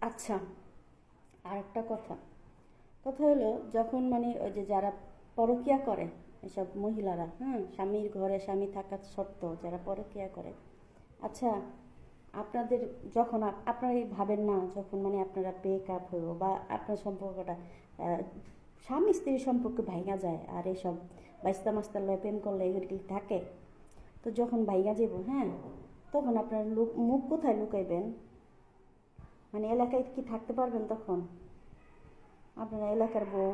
আচ্ছা, আর একটা কথা কথা হলো, যখন মানে ওই যে যারা পরকীয়া করে, এসব মহিলারা, হ্যাঁ, স্বামীর ঘরে স্বামী থাকা সত্ত্বেও যারা পরকীয়া করে, আচ্ছা, আপনাদের যখন আপনারাই ভাবেন না, যখন মানে আপনারা ব্রেক আপ হইব বা আপনার সম্পর্কটা আহ, স্বামী স্ত্রীর সম্পর্ক ভাঙা যায়, আর এসব বাইস্তা মাস্তার লয় প্রেম করলে এগুলি থাকে, তো যখন ভাইগা যাব, হ্যাঁ, তখন আপনার মুখ কোথায় লুকাইবেন? মানে এলাকায় কি থাকতে পারবেন তখন? আপনারা এলাকার বউ,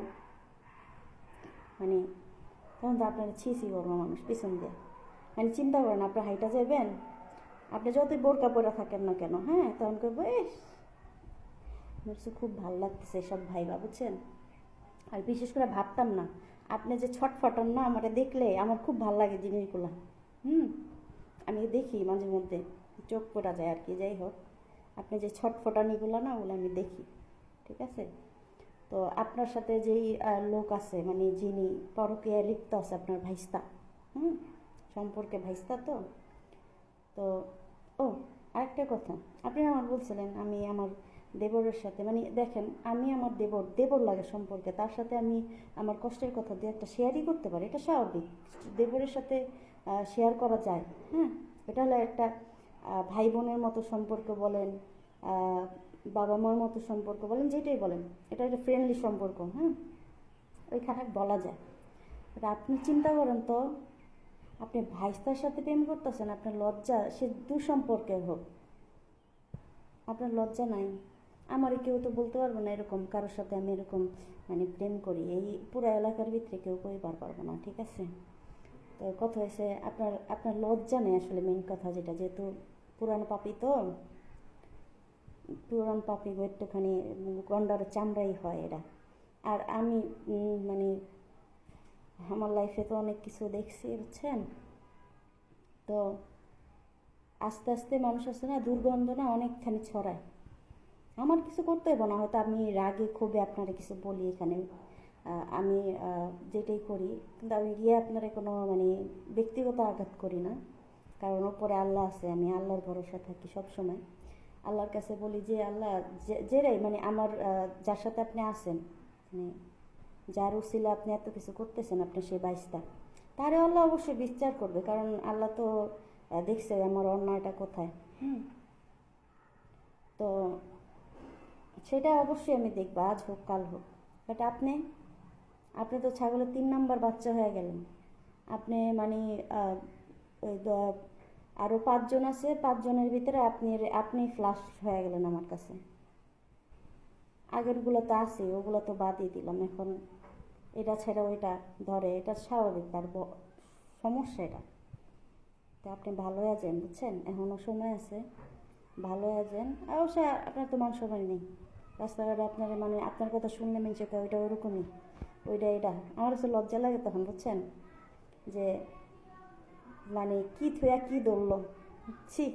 মানে তখন তো আপনারা ছিছি করবো মানুষ পিছন দিয়ে। মানে চিন্তা করেন, আপনার হাইটা যাবেন, আপনি যতই বোরকা পরে থাকেন না কেন, হ্যাঁ, তখন করবো এস আমার কাছে খুব ভালো লাগতেছে এসব ভাইবা, বুঝছেন? আর বিশেষ করে ভাবতাম না, আপনি যে ছটফটান না, আমার দেখলে আমার খুব ভালো লাগে জিনিসগুলো। হুম, আমি দেখি মাঝে মধ্যে, চোখ পড়া যায় আর কি, যাই হোক, আপনি যে ছটফটানিগুলো না, ওগুলো আমি দেখি, ঠিক আছে? তো আপনার সাথে যেই লোক আছে, মানে যিনি পরকীয়ায় লিপ্ত আছে, আপনার ভাইস্তা, হুম, সম্পর্কে ভাইস্তা, তো ও, আরেকটা কথা, আপনি আমার বলছিলেন আমি আমার দেবরের সাথে, মানে দেখেন, আমি আমার দেবর দেবর লাগে সম্পর্কে, তার সাথে আমি আমার কষ্টের কথা দিয়ে একটা শেয়ারই করতে পারি, এটা স্বাভাবিক। দেবরের সাথে শেয়ার করা যায়, হ্যাঁ, এটা হলো একটা ভাই বোনের মতো সম্পর্ক বলেন, আহ, বাবা মার মতো সম্পর্ক বলেন, যেটাই বলেন, এটা একটা ফ্রেন্ডলি সম্পর্ক, হ্যাঁ, ওইখানে বলা যায়। এবার আপনি চিন্তা করেন তো, আপনি ভাইস্তার সাথে প্রেম করতেছেন, আপনার লজ্জা, সে দুঃসম্পর্কের হোক, আপনার লজ্জা নাই? আমারই কেউ তো বলতে পারবো না এরকম কারোর সাথে আমি এরকম মানে প্রেম করি, এই পুরো এলাকার ভিতরে কেউ কইবার পারবো না, ঠিক আছে? তো কথা হয়েছে, আপনার আপনার লজ্জা নেই আসলে, মেন কথা যেটা, যেহেতু পুরানো পাপি, তো পুরানো পাপি একটুখানি গন্ডার চামড়াই হয় এরা। আর আমি মানে আমার লাইফে তো অনেক কিছু দেখছি, বুঝছেন? তো আস্তে আস্তে মানুষ আছে না, দুর্গন্ধ না অনেকখানি ছড়ায়। আমার কিছু করতে হবে না, হয়তো আমি রাগে ক্ষোভে আপনারা কিছু বলি এখানে, আমি যেটাই করি, কিন্তু আমি গিয়ে আপনারা কোনো মানে ব্যক্তিগত আঘাত করি না, কারণ ওপরে আল্লাহ আছে, আমি আল্লাহর ভরসা থাকি সব সময়। আল্লাহর কাছে বলি যে আল্লাহ, যেরাই মানে আমার যার সাথে আপনি আছেন, মানে যার উসিলা আপনি এত কিছু করতেছেন, আপনি সেই বাইশটা, তারে আল্লাহ অবশ্যই বিচার করবে, কারণ আল্লাহ তো দেখছে আমার অন্যায়টা কোথায়। হুম, তো সেটা অবশ্যই আমি দেখবো, আজ হোক কাল হোক। বাট আপনি আপনি তো ছাগলের 3 নাম্বার বাচ্চা হয়ে গেলেন। আপনি মানে আহ, ওই আরও 5 জন আছে, 5 জনের ভিতরে আপনি আপনি ফ্লাশ হয়ে গেলেন আমার কাছে। আগেরগুলো তো আছে, ওগুলো তো বাদই দিলাম, এখন এটা ছেড়ে ওইটা ধরে, এটা স্বাভাবিক, তার সমস্যা এটা। তো আপনি ভালো হয়ে যান, বুঝছেন, এখনও সময় আছে, ভালো হয়ে যান। অবশ্য আপনার তো মান সম্মান নেই, রাস্তাঘাটে আপনার মানে আপনার কথা শুনলে মিনছে তো ওইটা ওরকমই, ওইটা এটা, আমার কাছে লজ্জা লাগে তখন, বুঝছেন, যে মানে কি থুয়া কি দৌড়লো, ছি।